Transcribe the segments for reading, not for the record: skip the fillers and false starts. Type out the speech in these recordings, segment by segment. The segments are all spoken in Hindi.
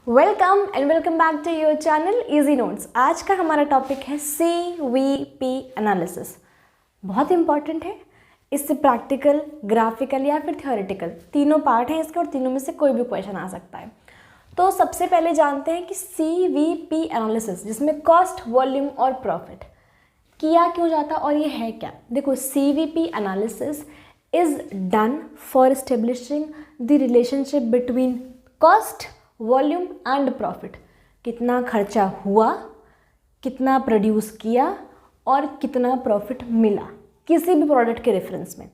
Welcome and welcome back to your channel Easy Notes. आज का हमारा टॉपिक है CVP एनालिसिस। बहुत इंपॉर्टेंट है। इससे प्रैक्टिकल, ग्राफिकल या फिर थ्योरेटिकल तीनों पार्ट हैं इसके और तीनों में से कोई भी क्वेश्चन आ सकता है। तो सबसे पहले जानते हैं कि CVP एनालिसिस, जिसमें कॉस्ट, वॉल्यूम और प्रॉफिट किया क्यों जाता और ये है क्या। देखो, CVP analysis is done for establishing the relationship between cost, volume and profit. कितना खर्चा हुआ, कितना प्रोड्यूस किया और कितना प्रॉफिट मिला किसी भी प्रोडक्ट के रेफरेंस में,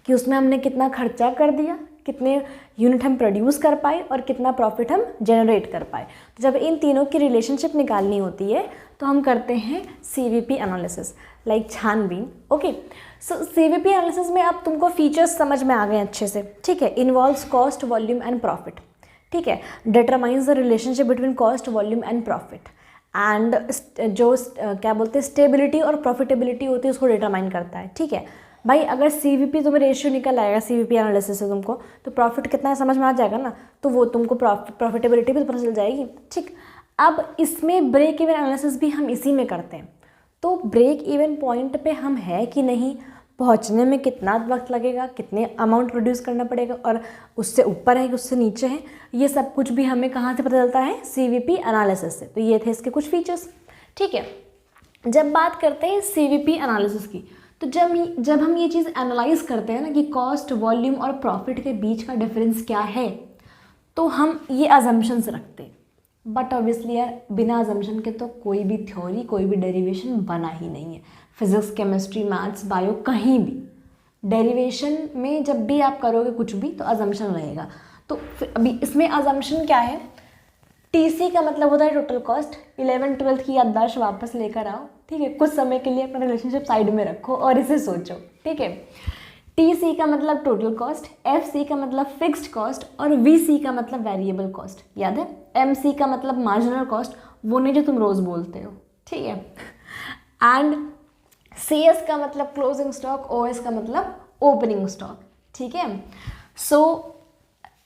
कि उसमें हमने कितना खर्चा कर दिया, कितने यूनिट हम प्रोड्यूस कर पाए और कितना प्रॉफिट हम जनरेट कर पाए। तो जब इन तीनों की रिलेशनशिप निकालनी होती है तो हम करते हैं CVP एनालिसिस, लाइक छानबीन। ओके, सो CVP एनालिसिस में अब तुमको फीचर्स समझ में आ गए अच्छे से, ठीक है। Involves cost, volume and profit, ठीक है। Determines the relationship between cost, volume and profit and जो क्या बोलते हैं स्टेबिलिटी और प्रॉफिटेबिलिटी होती है उसको डिटरमाइन करता है, ठीक है। भाई अगर CVP तुम्हें रेशियो निकल आएगा CVP एनालिसिस से तुमको, तो प्रॉफिट कितना है समझ में आ जाएगा ना, तो वो तुमको प्रॉफिटेबिलिटी भी पता चल जाएगी, ठीक। अब इसमें ब्रेक इवन एनालिसिस भी हम इसी में करते हैं। तो ब्रेक इवन पॉइंट पे हम है कि नहीं, पहुंचने में कितना वक्त लगेगा, कितने अमाउंट प्रोड्यूस करना पड़ेगा और उससे ऊपर है कि उससे नीचे है, ये सब कुछ भी हमें कहाँ से पता चलता है, CVP एनालिसिस से। तो ये थे इसके कुछ फीचर्स, ठीक है। जब बात करते हैं CVP एनालिसिस की, तो जब हम ये चीज़ एनालाइज करते हैं ना कि कॉस्ट, वॉल्यूम और प्रॉफिट के बीच का डिफरेंस क्या है, तो हम ये अजम्पशंस रखते हैं। बट ऑब्वियसली यार, बिना अजम्पशन के तो कोई भी थ्योरी, कोई भी डेरिवेशन बना ही नहीं है। फिजिक्स, केमिस्ट्री, मैथ्स, बायो, कहीं भी डेरिवेशन में जब भी आप करोगे कुछ भी तो अजम्पशन रहेगा। तो फिर अभी इसमें अजम्पशन क्या है, TC का मतलब होता है टोटल कॉस्ट। 11th 12th की याददाश्त वापस लेकर आओ, ठीक है। कुछ समय के लिए अपना रिलेशनशिप साइड में रखो और इसे सोचो, ठीक है। TC का मतलब टोटल कॉस्ट, FC का मतलब फिक्स्ड कॉस्ट और VC का मतलब वेरिएबल कॉस्ट। याद है, MC का मतलब मार्जिनल कॉस्ट, वो नहीं जो तुम रोज़ बोलते हो, ठीक है। एंड CS का मतलब क्लोजिंग स्टॉक, OS का मतलब ओपनिंग स्टॉक, ठीक है। सो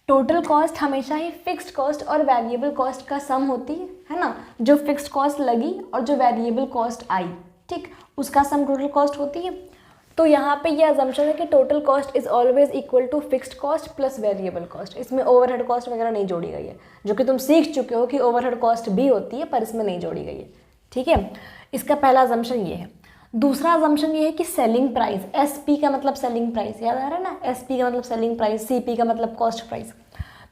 टोटल कॉस्ट हमेशा ही फिक्स्ड कॉस्ट और वेरिएबल कॉस्ट का सम होती है ना। जो फिक्स्ड कॉस्ट लगी और जो वेरिएबल कॉस्ट आई, ठीक, उसका सम टोटल कॉस्ट होती है। तो यहाँ पे ये अजम्पशन है कि total cost is always equal to fixed cost plus variable cost. इसमें ओवरहेड कॉस्ट वगैरह नहीं जोड़ी गई है, जो कि तुम सीख चुके हो कि ओवरहेड कॉस्ट भी होती है पर इसमें नहीं जोड़ी गई है, ठीक है। इसका पहला अजम्पशन ये है। दूसरा अजम्पशन ये है कि सेलिंग प्राइस, SP का मतलब सेलिंग प्राइस, याद आ रहा है ना, SP का मतलब सेलिंग प्राइस, CP का मतलब कॉस्ट प्राइस।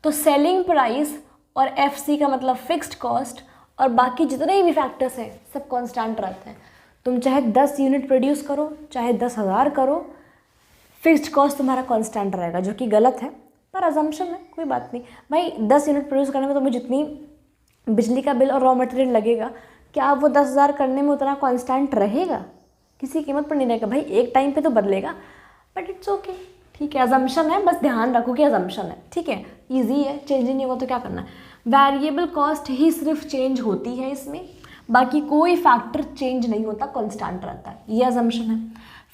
तो सेलिंग प्राइस और FC का मतलब फिक्स्ड कॉस्ट और बाकी जितने भी फैक्टर्स हैं सब कांस्टेंट रहते हैं। तुम चाहे 10 यूनिट प्रोड्यूस करो, चाहे 10,000 करो, फिक्स्ड कॉस्ट तुम्हारा कांस्टेंट रहेगा, जो कि गलत है पर अजम्पशन है, कोई बात नहीं। भाई 10 यूनिट प्रोड्यूस करने में तुम्हें जितनी बिजली का बिल और रॉ मटेरियल लगेगा, क्या वो 10,000 करने में उतना कांस्टेंट रहेगा? किसी कीमत पर नहीं रहेगा। भाई एक टाइम पे तो बदलेगा, बट इट्स ओके, ठीक है। अजम्पशन है, बस ध्यान रखो कि अजम्पशन है, ठीक है। ईजी है, चेंज ही नहीं हुआ तो क्या करना है। वेरिएबल कॉस्ट ही सिर्फ चेंज होती है इसमें, बाकी कोई फैक्टर चेंज नहीं होता, कांस्टेंट रहता है, ये अजम्पशन है।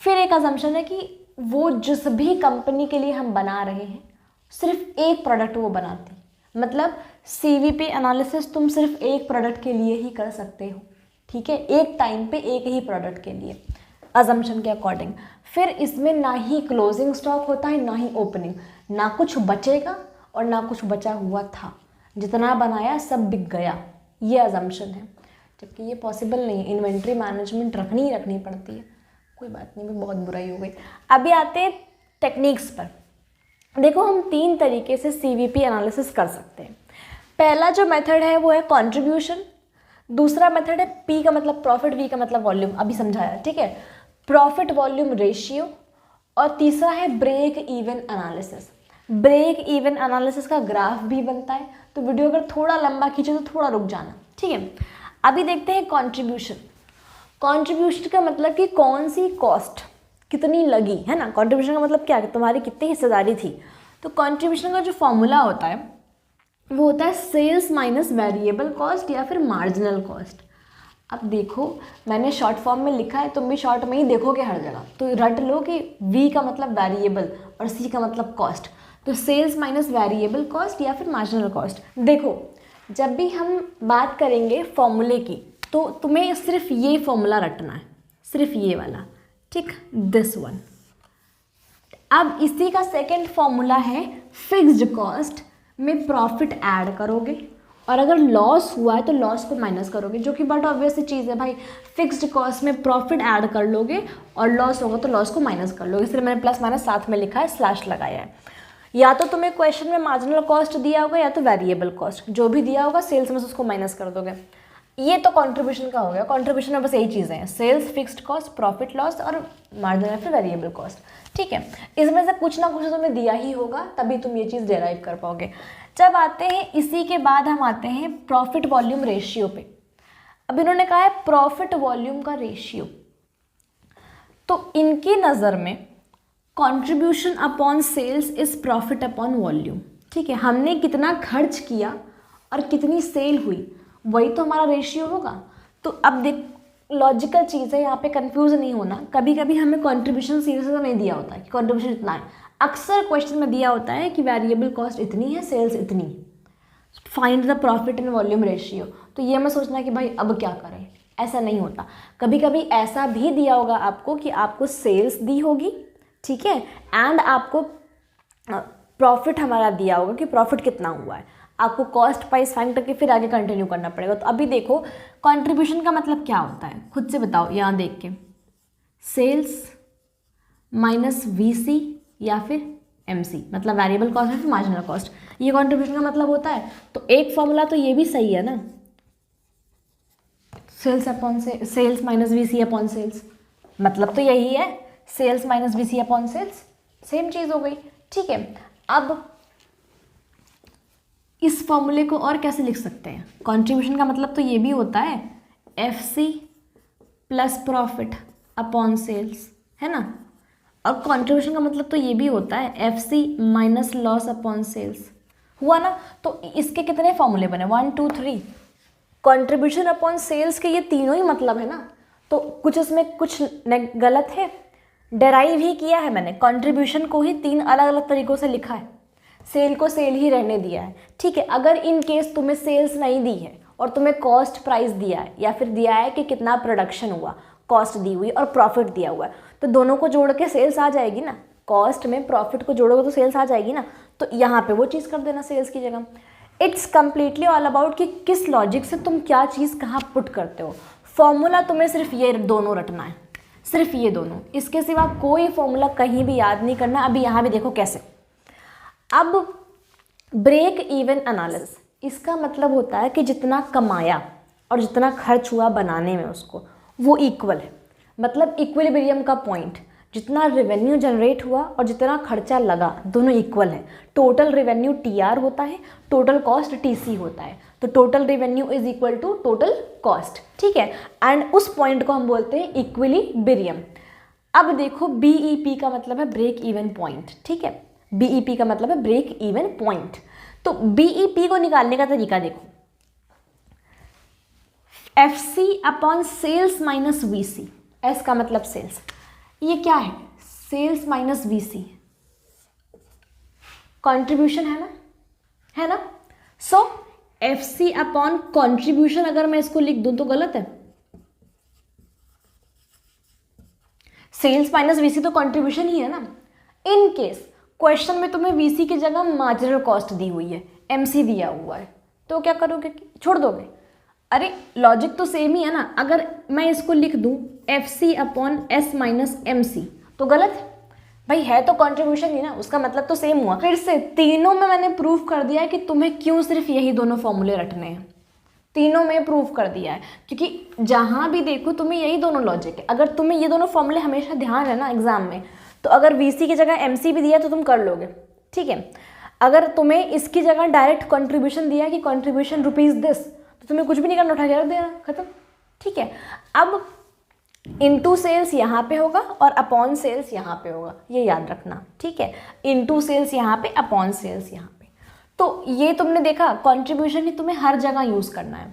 फिर एक अजम्पशन है कि वो जिस भी कंपनी के लिए हम बना रहे हैं सिर्फ एक प्रोडक्ट वो बनाती, मतलब CVP एनालिसिस तुम सिर्फ एक प्रोडक्ट के लिए ही कर सकते हो, ठीक है, एक टाइम पे एक ही प्रोडक्ट के लिए, अजम्पशन के अकॉर्डिंग। फिर इसमें ना ही क्लोजिंग स्टॉक होता है ना ही ओपनिंग, ना कुछ बचेगा और ना कुछ बचा हुआ था, जितना बनाया सब बिक गया, ये अजम्पशन है। जबकि ये पॉसिबल नहीं है, इन्वेंट्री मैनेजमेंट रखनी ही रखनी पड़ती है। कोई बात नहीं, मैं बहुत बुराई हो गई। अभी आते हैं टेक्निक्स पर। देखो, हम 3 तरीके से CVP एनालिसिस कर सकते हैं। पहला जो मेथड है वो है कंट्रीब्यूशन, दूसरा मेथड है P का मतलब प्रॉफिट, V का मतलब वॉल्यूम, अभी समझाया, ठीक है, प्रॉफिट वॉल्यूम रेशियो, और तीसरा है break even analysis. Break even analysis का ग्राफ भी बनता है, तो वीडियो अगर थोड़ा लंबा खींचे तो थोड़ा रुक जाना, ठीक है। अभी देखते हैं कंट्रीब्यूशन। कंट्रीब्यूशन का मतलब कि कौन सी कॉस्ट कितनी लगी, है ना। कंट्रीब्यूशन का मतलब क्या है, तुम्हारी कितनी हिस्सेदारी थी। तो कंट्रीब्यूशन का जो फॉर्मूला होता है वो होता है सेल्स माइनस वेरिएबल कॉस्ट या फिर मार्जिनल कॉस्ट। अब देखो, मैंने शॉर्ट फॉर्म में लिखा है, तुम भी शॉर्ट में ही देखोगे हर जगह, तो रट लो कि V का मतलब वेरिएबल और C का मतलब कॉस्ट। तो सेल्स माइनस वेरिएबल कॉस्ट या फिर मार्जिनल कॉस्ट। देखो, जब भी हम बात करेंगे फॉर्मूले की तो तुम्हें सिर्फ ये फॉर्मूला रटना है, सिर्फ ये वाला, ठीक, दिस वन। अब इसी का सेकंड फॉर्मूला है फिक्स्ड कॉस्ट में प्रॉफिट ऐड करोगे और अगर लॉस हुआ है तो लॉस को माइनस करोगे, जो कि बट ऑब्वियस चीज़ है भाई, फिक्स्ड कॉस्ट में प्रॉफिट ऐड कर लोगे और लॉस होगा तो लॉस को माइनस कर लोगे, इसलिए मैंने प्लस माइनस साथ में लिखा है, स्लैश लगाया है। या तो तुम्हें क्वेश्चन में मार्जिनल कॉस्ट दिया होगा या तो वेरिएबल कॉस्ट, जो भी दिया होगा सेल्स में से उसको माइनस कर दोगे। ये तो कंट्रीब्यूशन का हो गया, कंट्रीब्यूशन में बस यही चीज़ें हैं, sales, fixed cost, profit loss और मार्जिन या फिर वेरिएबल कॉस्ट, ठीक है। इसमें से कुछ ना कुछ तुम्हें दिया ही होगा, तभी तुम ये चीज़ डेराइव कर पाओगे। जब आते हैं इसी के बाद हम आते हैं प्रॉफिट वॉल्यूम रेशियो पे। अब इन्होंने कहा है प्रॉफिट वॉल्यूम का रेशियो, तो इनकी नज़र में contribution upon sales is profit upon volume, ठीक है। हमने कितना खर्च किया और कितनी सेल हुई, वही तो हमारा रेशियो होगा। तो अब देख, लॉजिकल चीज़ है, यहाँ पे कंफ्यूज नहीं होना। कभी कभी हमें कंट्रीब्यूशन सीरीज तो नहीं दिया होता है कि कंट्रीब्यूशन इतना है, अक्सर क्वेश्चन में दिया होता है कि वेरिएबल कॉस्ट इतनी है, सेल्स इतनी, find the profit and volume ratio. तो ये मत सोचना कि भाई अब क्या करें, ऐसा नहीं होता। कभी कभी ऐसा भी दिया होगा आपको कि आपको सेल्स दी होगी, ठीक है, एंड आपको प्रॉफिट हमारा दिया होगा कि प्रॉफिट कितना हुआ है, आपको कॉस्ट प्राइस फाइंड करके फिर आगे कंटिन्यू करना पड़ेगा। तो अभी देखो कंट्रीब्यूशन का मतलब क्या होता है, खुद से बताओ यहाँ देख के, सेल्स माइनस वीसी या फिर एमसी, मतलब वेरिएबल कॉस्ट या फिर मार्जिनल कॉस्ट, ये कंट्रीब्यूशन का मतलब होता है। तो एक फॉर्मूला तो ये भी सही है ना, sales upon sales minus VC upon sales, मतलब तो यही है, sales minus VC upon sales, same चीज़ हो गई, ठीक है। अब इस फॉर्मूले को और कैसे लिख सकते हैं, कंट्रीब्यूशन का मतलब तो ये भी होता है F C plus profit upon sales, है ना, और कंट्रीब्यूशन का मतलब तो ये भी होता है F C minus loss upon sales, हुआ ना। तो इसके कितने फॉर्मूले बने, 1 2 3, कंट्रीब्यूशन अपॉन सेल्स के ये तीनों ही मतलब है ना। तो कुछ इसमें कुछ गलत है, डेराइव ही किया है मैंने, कंट्रीब्यूशन को ही 3 अलग अलग तरीक़ों से लिखा है, सेल को सेल ही रहने दिया है, ठीक है। अगर इन केस तुम्हें सेल्स नहीं दी है और तुम्हें कॉस्ट प्राइस दिया है या फिर दिया है कि कितना प्रोडक्शन हुआ, कॉस्ट दी हुई और प्रॉफिट दिया हुआ है, तो दोनों को जोड़ के सेल्स आ जाएगी ना, कॉस्ट में प्रॉफिट को जोड़ोगे तो सेल्स आ जाएगी ना। तो यहाँ पे वो चीज़ कर देना सेल्स की जगह। इट्स कम्प्लीटली ऑल अबाउट कि किस लॉजिक से तुम क्या चीज़ कहाँ पुट करते हो। फॉर्मूला तुम्हें सिर्फ ये दोनों रटना है, सिर्फ ये दोनों, इसके सिवा कोई फॉर्मूला कहीं भी याद नहीं करना। अभी यहाँ भी देखो कैसे। अब ब्रेक इवन एनालिसिस, इसका मतलब होता है कि जितना कमाया और जितना खर्च हुआ बनाने में उसको, वो इक्वल है, मतलब इक्विलिब्रियम का पॉइंट, जितना रेवेन्यू जनरेट हुआ और जितना खर्चा लगा दोनों इक्वल है। टोटल रेवेन्यू टीआर होता है, टोटल कॉस्ट टीसी होता है, तो total revenue is equal to total cost, ठीक है। एंड उस पॉइंट को हम बोलते हैं इक्विलिब्रियम। अब देखो बीईपी का मतलब है ब्रेक इवन पॉइंट, ठीक है, बीईपी का मतलब है ब्रेक इवन पॉइंट। तो बीईपी को निकालने का तरीका देखो, F C upon sales minus VC, S का मतलब सेल्स, ये क्या है, सेल्स माइनस वीसी, कंट्रीब्यूशन है ना, है ना। सो एफ सी अपॉन कॉन्ट्रीब्यूशन अगर मैं इसको लिख दूं तो गलत है, सेल्स माइनस वीसी तो कंट्रीब्यूशन ही है ना। इन केस क्वेश्चन में तुम्हें वीसी की जगह मार्जिनल कॉस्ट दी हुई है, एमसी दिया हुआ है, तो क्या करोगे, छोड़ दोगे। अरे लॉजिक तो सेम ही है ना। अगर मैं इसको लिख दूं F C upon S minus M C तो गलत है भाई, है तो कंट्रीब्यूशन ही ना, उसका मतलब तो सेम हुआ। फिर से तीनों में मैंने प्रूफ कर दिया है कि तुम्हें क्यों सिर्फ यही दोनों फॉर्मूले रटने हैं, तीनों में प्रूफ कर दिया है, क्योंकि जहाँ भी देखो तुम्हें यही दोनों लॉजिक है। अगर तुम्हें ये दोनों फॉर्मूले हमेशा ध्यान है ना एग्जाम में, तो अगर वीसी की जगह एमसी भी दिया तो तुम कर लोगे, ठीक है। अगर तुम्हें इसकी जगह डायरेक्ट कंट्रीब्यूशन दिया कि कंट्रीब्यूशन रुपीज़ दिस, तो तुम्हें कुछ भी नहीं करना, उठा के रख देना, खत्म, ठीक है। अब इनटू सेल्स यहाँ पे होगा और अपॉन सेल्स यहाँ पे होगा, ये याद रखना, ठीक है। इनटू सेल्स यहाँ पे, अपॉन सेल्स यहाँ पे। तो ये तुमने देखा, कंट्रीब्यूशन ही तुम्हें हर जगह यूज़ करना है।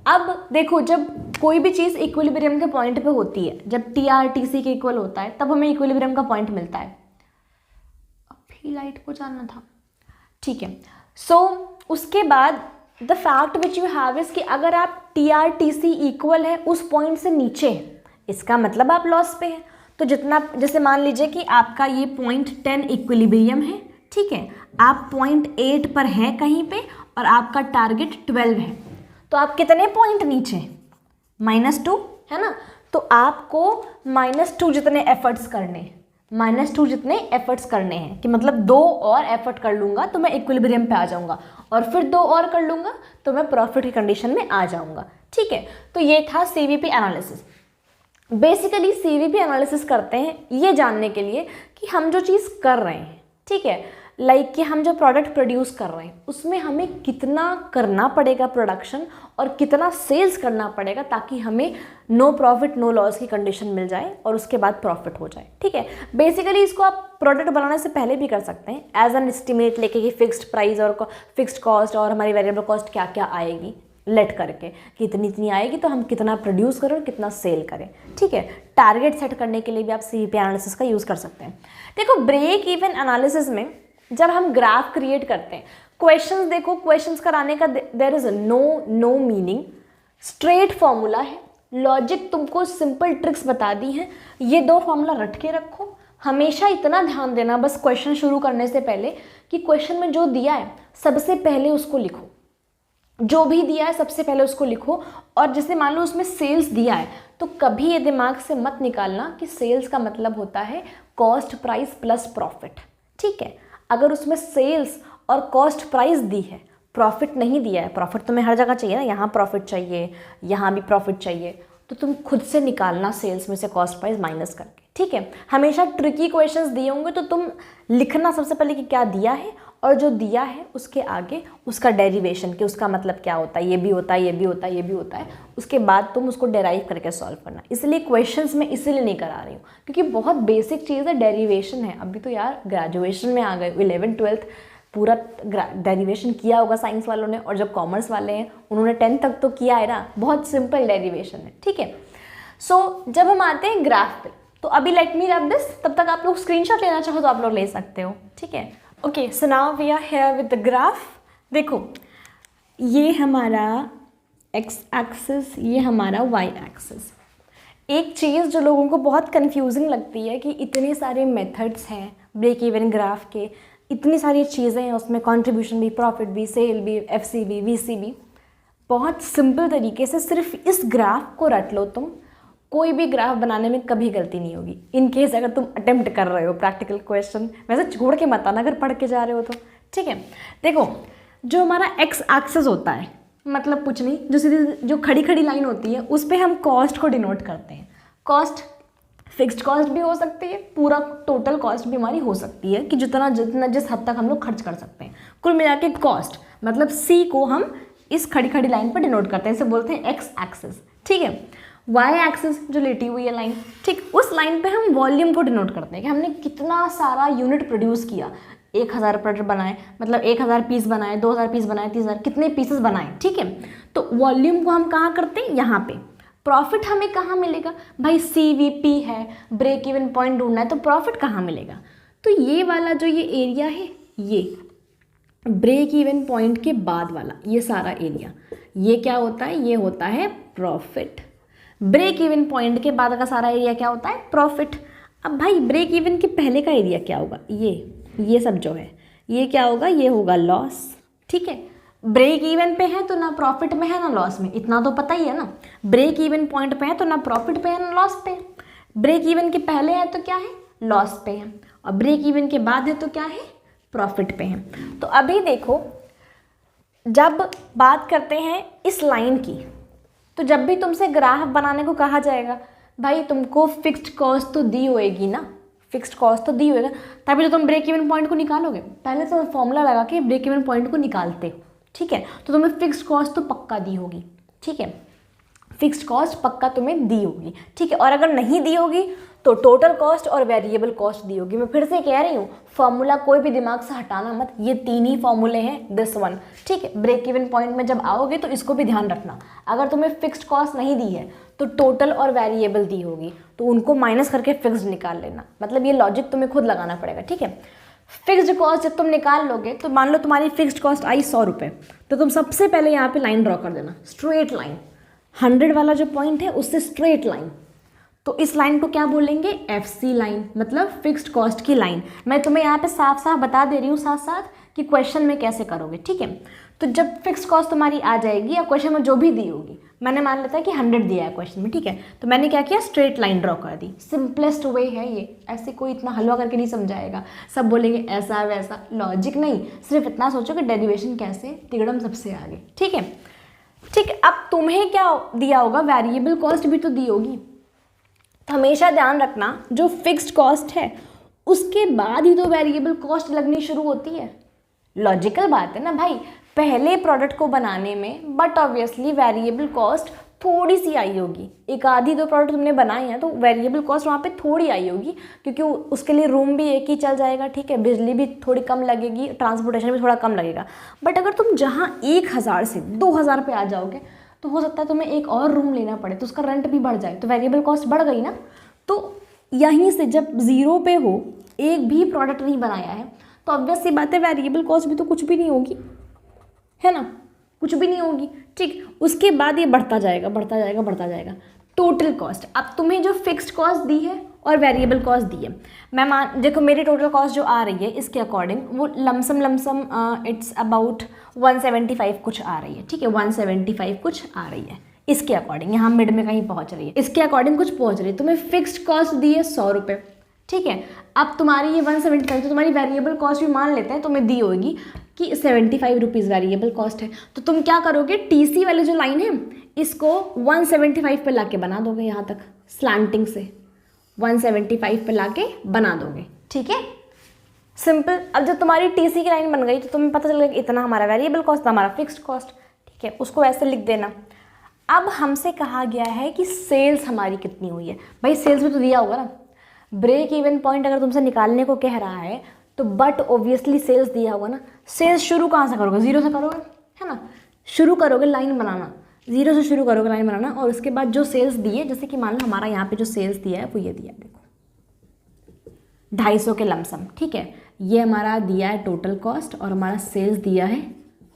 अब देखो, जब कोई भी चीज़ इक्विलिब्रियम के पॉइंट पे होती है, जब टीआर टीसी के इक्वल होता है, तब हमें इक्विलिब्रियम का पॉइंट मिलता है। अभी लाइट को जानना था, ठीक है। सो उसके बाद the fact which you have is कि अगर आप TRTC इक्वल है उस पॉइंट से नीचे है, इसका मतलब आप लॉस पे है। तो जितना, जैसे मान लीजिए कि आपका ये पॉइंट 10 इक्विलिब्रियम है, ठीक है, आप पॉइंट 8 पर है कहीं पे और आपका टारगेट 12 है, तो आप कितने पॉइंट नीचे, -2 है ना। तो आपको -2 जितने एफर्ट्स करने हैं, -2 जितने एफर्ट्स करने हैं कि मतलब 2 और एफर्ट कर लूँगा तो मैं इक्विलिब्रियम पे आ जाऊँगा, और फिर 2 और कर लूँगा तो मैं प्रॉफिट की कंडीशन में आ जाऊँगा, ठीक है। तो ये था CVP analysis. Basically CVP analysis करते हैं ये जानने के लिए कि हम जो चीज़ कर रहे हैं, ठीक है, लाइक कि हम जो प्रोडक्ट प्रोड्यूस कर रहे हैं उसमें हमें कितना करना पड़ेगा प्रोडक्शन और कितना सेल्स करना पड़ेगा ताकि हमें नो प्रॉफिट नो लॉस की कंडीशन मिल जाए और उसके बाद प्रॉफिट हो जाए, ठीक है। बेसिकली इसको आप प्रोडक्ट बनाने से पहले भी कर सकते हैं एज एन एस्टिमेट लेके कि फिक्स्ड प्राइस और फिक्स्ड कॉस्ट और हमारी वेरिएबल कॉस्ट क्या क्या आएगी लेट करके कि इतनी इतनी आएगी तो हम कितना प्रोड्यूस करें और कितना सेल करें, ठीक है। टारगेट सेट करने के लिए भी आप CVP एनालिसिस का यूज़ कर सकते हैं। देखो ब्रेक इवन एनालिसिस में जब हम ग्राफ क्रिएट करते हैं, क्वेश्चंस देखो, क्वेश्चंस कराने का there is no meaning, straight formula है, लॉजिक तुमको सिंपल ट्रिक्स बता दी हैं, ये 2 फॉर्मूला रट के रखो। हमेशा इतना ध्यान देना बस क्वेश्चन शुरू करने से पहले कि क्वेश्चन में जो दिया है सबसे पहले उसको लिखो, जो भी दिया है सबसे पहले उसको लिखो। और जैसे मान लो उसमें सेल्स दिया है तो कभी ये दिमाग से मत निकालना कि सेल्स का मतलब होता है कॉस्ट प्राइस प्लस प्रॉफिट, ठीक है। अगर उसमें सेल्स और कॉस्ट प्राइस दी है, प्रॉफिट नहीं दिया है, प्रॉफिट तुम्हें हर जगह चाहिए ना, यहाँ प्रॉफिट चाहिए, यहाँ भी प्रॉफिट चाहिए, तो तुम खुद से निकालना सेल्स में से कॉस्ट प्राइस माइनस करके, ठीक है। हमेशा ट्रिकी क्वेश्चंस दिए होंगे तो तुम लिखना सबसे पहले कि क्या दिया है और जो दिया है उसके आगे उसका डेरिवेशन कि उसका मतलब क्या होता है, ये भी होता है, ये भी होता है, ये भी होता है, उसके बाद तुम उसको डेराइव करके सॉल्व करना। इसलिए क्वेश्चंस में इसीलिए नहीं करा रही हूँ क्योंकि बहुत बेसिक चीज़ है, डेरिवेशन है। अभी तो यार ग्रेजुएशन में आ गए, 11th 12th पूरा डेरिवेशन किया होगा साइंस वालों ने, और जब कॉमर्स वाले हैं उन्होंने 10th तक तो किया है ना, बहुत सिंपल डेरिवेशन है, ठीक है। सो जब हम आते हैं ग्राफ पे, तो अभी लेट मी रैप दिस, तब तक आप लोग स्क्रीनशॉट लेना चाहो तो आप लोग ले सकते हो, ठीक है। Okay, so now we are here with the graph. देखो ये हमारा x एक्सिस, ये हमारा y एक्सिस। एक चीज़ जो लोगों को बहुत कंफ्यूजिंग लगती है कि इतने सारे मेथड्स हैं ब्रेक इवन ग्राफ के, इतनी सारी चीज़ें हैं उसमें, कंट्रीब्यूशन भी, प्रॉफिट भी, सेल भी, FC भी, VC भी। बहुत सिंपल तरीके से सिर्फ इस ग्राफ को रट लो तुम, कोई भी ग्राफ बनाने में कभी गलती नहीं होगी। इन केस अगर तुम अटेम्प्ट कर रहे हो प्रैक्टिकल क्वेश्चन, वैसे छोड़ के मत आना अगर पढ़ के जा रहे हो तो, ठीक है। देखो जो हमारा x एक्सिस होता है, मतलब कुछ नहीं, जो सीधी जो खड़ी खड़ी लाइन होती है उस पर हम कॉस्ट को डिनोट करते हैं। कॉस्ट फिक्स्ड कॉस्ट भी हो सकती है, पूरा टोटल कॉस्ट भी हमारी हो सकती है कि जितना जितना जिस हद तक हम लोग खर्च कर सकते हैं। कुल मिला के कॉस्ट मतलब C को हम इस खड़ी खड़ी लाइन पर डिनोट करते हैं, इसे बोलते हैं x एक्सिस, ठीक है। y एक्सिस जो लेटी हुई है लाइन, ठीक, उस लाइन पे हम वॉल्यूम को डिनोट करते हैं कि हमने कितना सारा यूनिट प्रोड्यूस किया। 1000 प्रोडक्ट बनाए मतलब 1000 पीस बनाए, 2000 पीस बनाए, 30,000, कितने पीसेस बनाए, ठीक है। तो वॉल्यूम को हम कहाँ करते हैं, यहाँ पे। प्रॉफिट हमें कहाँ मिलेगा भाई, CVP है, ब्रेक इवन पॉइंट ढूंढना है, तो प्रॉफिट कहाँ मिलेगा। तो ये वाला जो ये एरिया है, ये ब्रेक इवन पॉइंट के बाद वाला ये सारा एरिया, ये क्या होता है, ये होता है प्रॉफिट। ब्रेक इवन पॉइंट के बाद का सारा एरिया क्या होता है, प्रॉफिट। अब भाई ब्रेक इवन के पहले का एरिया क्या होगा, ये सब जो है ये क्या होगा, ये होगा लॉस, ठीक है। ब्रेक इवन पे है तो ना प्रॉफिट में है ना लॉस में, इतना तो पता ही है ना। ब्रेक इवन पॉइंट पे है तो ना प्रॉफिट पे है ना लॉस पे। ब्रेक इवन के पहले है तो क्या है, लॉस पे है, और ब्रेक इवन के बाद है तो क्या है, प्रॉफिट पे है। तो अभी देखो जब बात करते हैं इस लाइन की, तो जब भी तुमसे ग्राफ बनाने को कहा जाएगा भाई तुमको फिक्स्ड कॉस्ट तो दी होएगी ना, फिक्स्ड कॉस्ट तो दी होएगा, तभी तो तुम ब्रेक इवन पॉइंट को निकालोगे। पहले तो फॉर्मूला लगा के ब्रेक इवन पॉइंट को निकालते हो, ठीक है। तो तुम्हें फिक्स्ड कॉस्ट तो पक्का दी होगी, ठीक है, फिक्स्ड कॉस्ट पक्का तुम्हें दी होगी, ठीक है। और अगर नहीं दी होगी तो टोटल कॉस्ट और वेरिएबल कॉस्ट दी होगी। मैं फिर से कह रही हूँ, फॉर्मूला कोई भी दिमाग से हटाना मत, ये 3 ही फॉर्मूले हैं, दिस वन, ठीक है। ब्रेक इवन पॉइंट में जब आओगे तो इसको भी ध्यान रखना, अगर तुम्हें फिक्स्ड कॉस्ट नहीं दी है तो टोटल और वेरिएबल दी होगी, तो उनको माइनस करके फिक्स्ड निकाल लेना। मतलब ये लॉजिक तुम्हें खुद लगाना पड़ेगा, ठीक है। फिक्स्ड कॉस्ट जब तुम निकाल लोगे तो मान लो तुम्हारी फिक्स्ड कॉस्ट आई 100 रुपये, तो तुम सबसे पहले यहाँ पे लाइन ड्रॉ कर देना, स्ट्रेट लाइन, 100 वाला जो पॉइंट है उससे स्ट्रेट लाइन। तो इस लाइन को क्या बोलेंगे, FC लाइन, मतलब फिक्स्ड कॉस्ट की लाइन। मैं तुम्हें यहाँ पे साफ साफ बता दे रही हूँ साथ साथ कि क्वेश्चन में कैसे करोगे, ठीक है। तो जब फिक्स्ड कॉस्ट तुम्हारी आ जाएगी या क्वेश्चन में जो भी दी होगी, मैंने मान लेता है कि 100 दिया है क्वेश्चन में, ठीक है, तो मैंने क्या किया, स्ट्रेट लाइन ड्रॉ कर दी। सिंपलेस्ट वे है ये, ऐसे कोई इतना हलवा करके नहीं समझाएगा, सब बोलेंगे ऐसा वैसा, लॉजिक नहीं, सिर्फ इतना सोचो कि डेरिवेशन कैसे, तिगड़म सबसे आगे, ठीक है। ठीक, अब तुम्हें क्या दिया होगा, वेरिएबल कॉस्ट भी तो दी होगी। तो हमेशा ध्यान रखना जो फिक्स्ड कॉस्ट है उसके बाद ही तो वेरिएबल कॉस्ट लगनी शुरू होती है। लॉजिकल बात है ना भाई, पहले प्रोडक्ट को बनाने में बट ऑब्वियसली वेरिएबल कॉस्ट थोड़ी सी आई होगी, एक आधी दो प्रोडक्ट तुमने बनाए हैं तो वेरिएबल कॉस्ट वहाँ पे थोड़ी आई होगी, क्योंकि उसके लिए रूम भी एक ही चल जाएगा, ठीक है, बिजली भी थोड़ी कम लगेगी, ट्रांसपोर्टेशन भी थोड़ा कम लगेगा। बट अगर तुम जहाँ 1000 से 2000 पे आ जाओगे तो हो सकता है तुम्हें एक और रूम लेना पड़े, तो उसका रेंट भी बढ़ जाए, तो वेरिएबल कॉस्ट बढ़ गई ना। तो यहीं से जब ज़ीरो पे हो, एक भी प्रोडक्ट नहीं बनाया है, तो ऑब्वियस सी बात है वेरिएबल कॉस्ट भी तो कुछ भी नहीं होगी, है ना, कुछ भी नहीं होगी, ठीक। उसके बाद ये बढ़ता जाएगा बढ़ता जाएगा बढ़ता जाएगा। टोटल कॉस्ट, अब तुम्हें जो फिक्स्ड कॉस्ट दी है और वेरिएबल कॉस्ट दी है, मैं देखो मेरी टोटल कॉस्ट जो आ रही है इसके अकॉर्डिंग वो लमसम इट्स अबाउट 175 कुछ आ रही है, ठीक है, 175 कुछ आ रही है इसके अकॉर्डिंग, यहाँ मिड में कहीं पहुँच रही है, इसके अकॉर्डिंग कुछ पहुँच रही है। तुम्हें फिक्स्ड कॉस्ट दी है 100 रुपये, ठीक है। अब तुम्हारी ये 175, तो तुम्हारी वेरिएबल कॉस्ट भी मान लेते हैं तुम्हें दी होगी कि 75 रुपीज़ वेरिएबल कॉस्ट है, तो तुम क्या करोगे, TC वाली जो लाइन है इसको 175 पे लाके बना दोगे, यहाँ तक स्लैंटिंग से 175 पे लाके बना दोगे, ठीक है, सिंपल। अब जब तुम्हारी TC की लाइन बन गई तो तुम्हें पता चल गया कि इतना हमारा वेरिएबल कॉस्ट, हमारा फिक्स्ड कॉस्ट, ठीक है, उसको ऐसे लिख देना। अब हमसे कहा गया है कि सेल्स हमारी कितनी हुई है, भाई सेल्स भी तो दिया होगा ना, ब्रेक इवन पॉइंट अगर तुमसे निकालने को कह रहा है तो बट ऑब्वियसली सेल्स दिया होगा ना। सेल्स शुरू कहाँ से करोगे, ज़ीरो से करोगे, है ना, शुरू करोगे लाइन बनाना, ज़ीरो से शुरू करोगे लाइन बनाना, और उसके बाद जो सेल्स दिए, जैसे कि मान लो हमारा यहाँ पे जो सेल्स दिया है वो ये दिया है, देखो 250 के लमसम, ठीक है, ये हमारा दिया है टोटल कॉस्ट और हमारा सेल्स दिया है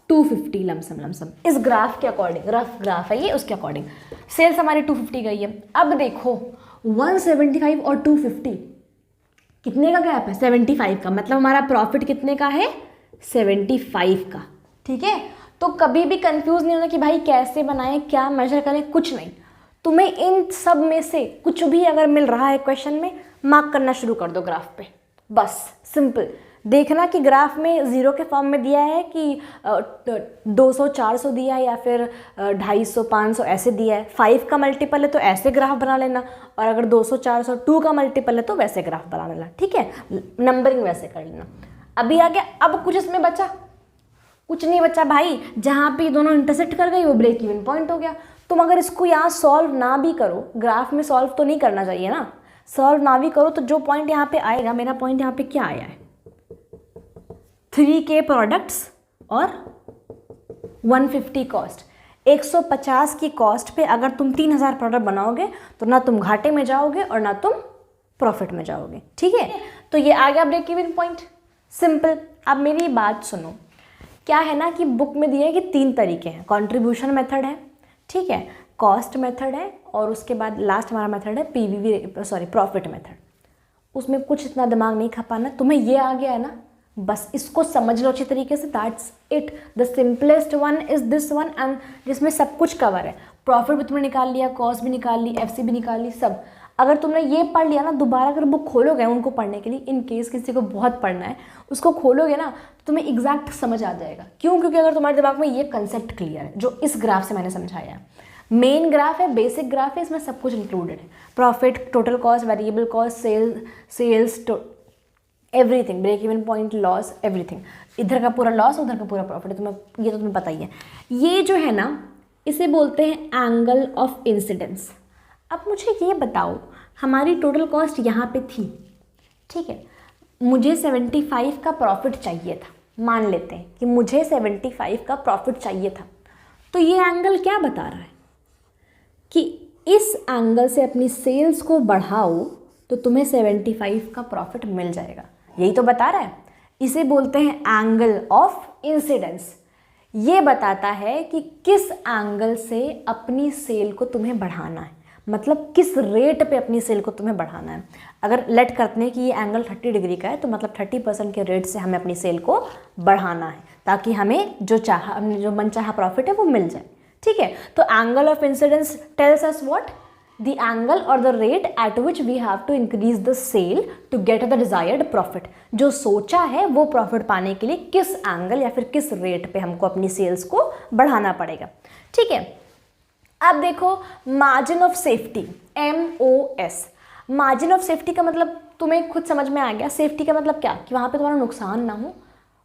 250 लमसम। इस ग्राफ के अकॉर्डिंग, रफ ग्राफ है ये, उसके अकॉर्डिंग सेल्स हमारी 250 गई है। अब देखो 175 और 250 कितने का गैप है, 75 का, मतलब हमारा प्रॉफिट कितने का है, 75 का, ठीक है। तो कभी भी कंफ्यूज नहीं होना कि भाई कैसे बनाएं, क्या मेजर करें, कुछ नहीं, तुम्हें इन सब में से कुछ भी अगर मिल रहा है क्वेश्चन में, मार्क करना शुरू कर दो ग्राफ पे, बस सिंपल। देखना कि ग्राफ में ज़ीरो के फॉर्म में दिया है कि 200 400 दिया है या फिर 250 500 ऐसे दिया है। 5 का मल्टीपल है तो ऐसे ग्राफ बना लेना, और अगर 200 400 2 का मल्टीपल है तो वैसे ग्राफ बना लेना, ठीक है, नंबरिंग वैसे कर लेना। अभी आ गया, अब कुछ इसमें बचा, कुछ नहीं बचा भाई, जहाँ पे दोनों इंटरसेक्ट कर गई वो ब्रेक इवन पॉइंट हो गया। तुम अगर इसको यहाँ सॉल्व ना भी करो, ग्राफ में सॉल्व तो नहीं करना चाहिए ना, सॉल्व ना भी करो तो जो पॉइंट यहाँ पे आएगा, मेरा पॉइंट यहाँ पे क्या आया है, 3K प्रोडक्ट्स और 150 कॉस्ट, 150 की कॉस्ट पे अगर तुम 3000 प्रोडक्ट बनाओगे तो ना तुम घाटे में जाओगे और ना तुम प्रॉफिट में जाओगे, ठीक है। तो ये आ गया ब्रेक इवन पॉइंट, सिंपल। अब मेरी बात सुनो, क्या है ना कि बुक में दिया है कि 3 तरीके हैं, कंट्रीब्यूशन मेथड है, ठीक है, कॉस्ट मेथड है, और उसके बाद लास्ट हमारा मेथड है प्रॉफिट मेथड। उसमें कुछ इतना दिमाग नहीं खपाना, तुम्हें ये आ गया है ना, बस इसको समझ लो अच्छी तरीके से, that's it. The simplest one is this one, and जिसमें सब कुछ कवर है, प्रॉफिट भी तुमने निकाल लिया, कॉस्ट भी निकाल ली, FC भी निकाल ली, सब। अगर तुमने ये पढ़ लिया ना, दोबारा अगर बुक खोलोगे उनको पढ़ने के लिए, इन केस किसी को बहुत पढ़ना है, उसको खोलोगे ना तो तुम्हें एग्जैक्ट समझ आ जाएगा। क्यों? क्योंकि अगर तुम्हारे दिमाग में ये कंसेप्ट क्लियर है जो इस ग्राफ से मैंने समझाया है। मेन ग्राफ है, बेसिक ग्राफ है, इसमें सब कुछ इंक्लूडेड है, profit, total cost, variable cost, sales everything, break even point, loss, everything, इधर का पूरा लॉस उधर का पूरा प्रॉफिट, तुम्हें ये तो तुम्हें पता ही है। ये जो है ना, इसे बोलते हैं एंगल ऑफ इंसिडेंस। अब मुझे ये बताओ, हमारी टोटल कॉस्ट यहाँ पे थी, ठीक है, मुझे 75 का प्रॉफिट चाहिए था, मान लेते हैं कि मुझे 75 का प्रॉफिट चाहिए था, तो ये एंगल क्या बता रहा है कि इस एंगल से अपनी सेल्स को बढ़ाओ तो तुम्हें 75 का प्रॉफिट मिल जाएगा, यही तो बता रहा है। इसे बोलते हैं एंगल ऑफ इंसिडेंस। ये बताता है कि किस एंगल से अपनी सेल को तुम्हें बढ़ाना है, मतलब किस रेट पे अपनी सेल को तुम्हें बढ़ाना है। अगर लेट करते हैं कि ये एंगल 30 डिग्री का है तो मतलब 30% के रेट से हमें अपनी सेल को बढ़ाना है ताकि हमें जो मनचाहा प्रॉफिट है वो मिल जाए। ठीक है, तो angle of incidence tells us what, the angle और the rate at which we have to increase the sale to get the desired profit. जो सोचा है वो प्रॉफिट पाने के लिए किस एंगल या फिर किस रेट पे हमको अपनी सेल्स को बढ़ाना पड़ेगा। ठीक है, अब देखो margin of safety, MOS। Margin of safety का मतलब तुम्हें खुद समझ में आ गया। सेफ्टी का मतलब क्या, कि वहाँ पे तुम्हारा नुकसान ना हो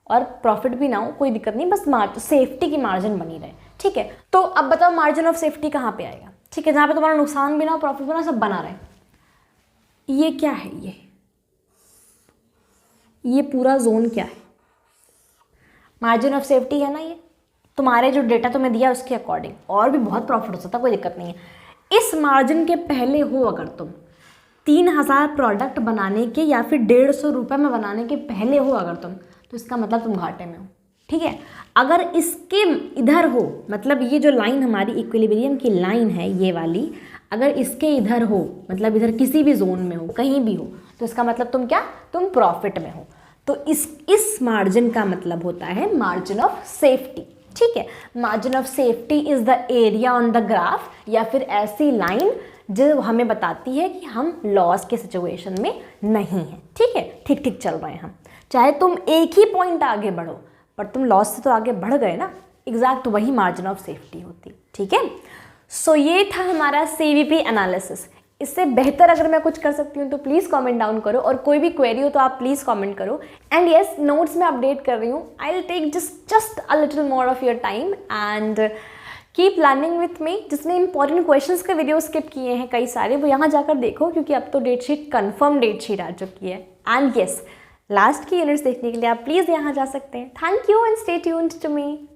और प्रॉफिट भी ना हो, कोई दिक्कत नहीं, बस सेफ्टी की मार्जिन बनी रहे। ठीक है, तो अब बताओ मार्जिन ऑफ सेफ्टी कहाँ पे आएगा। ठीक है, जहाँ पे तुम्हारा नुकसान भी ना हो, प्रॉफिट भी ना, सब बना रहे। ये क्या है, ये पूरा जोन क्या है, मार्जिन ऑफ सेफ्टी है ना। ये तुम्हारे जो डेटा तुम्हें दिया उसके अकॉर्डिंग, और भी बहुत प्रॉफिट हो सकता है, कोई दिक्कत नहीं है। इस मार्जिन के पहले हो अगर तुम 3000 प्रोडक्ट बनाने के या फिर 150 रुपये में बनाने के पहले हो अगर तुम, तो इसका मतलब तुम घाटे में हो। ठीक है, अगर इसके इधर हो, मतलब ये जो लाइन हमारी इक्विलिब्रियम की लाइन है ये वाली, अगर इसके इधर हो, मतलब इधर किसी भी जोन में हो, कहीं भी हो, तो इसका मतलब तुम क्या, तुम प्रॉफिट में हो। तो इस मार्जिन का मतलब होता है मार्जिन ऑफ सेफ्टी। ठीक है, margin of safety is the area on the graph, या फिर ऐसी लाइन जो हमें बताती है कि हम लॉस के सिचुएशन में नहीं हैं। ठीक है, ठीक ठीक चल रहे हैं हम, चाहे तुम एक ही पॉइंट आगे बढ़ो पर तुम लॉस से तो आगे बढ़ गए ना। एग्जैक्ट वही मार्जिन ऑफ सेफ्टी होती। ठीक है, सो ये था हमारा CVP एनालिसिस। इससे बेहतर अगर मैं कुछ कर सकती हूँ तो प्लीज़ कमेंट डाउन करो, और कोई भी क्वेरी हो तो आप प्लीज़ कमेंट करो। एंड येस, नोट्स में अपडेट कर रही हूँ। I will take just a little more of your time and keep learning with me. जिसने इंपॉर्टेंट क्वेश्चंस के वीडियो स्किप किए हैं कई सारे, वो यहाँ जाकर देखो, क्योंकि अब तो date sheet confirm date sheet आ चुकी है। एंड येस, लास्ट की यूनिट्स देखने के लिए आप प्लीज़ यहाँ जा सकते हैं। Thank you and stay tuned to me.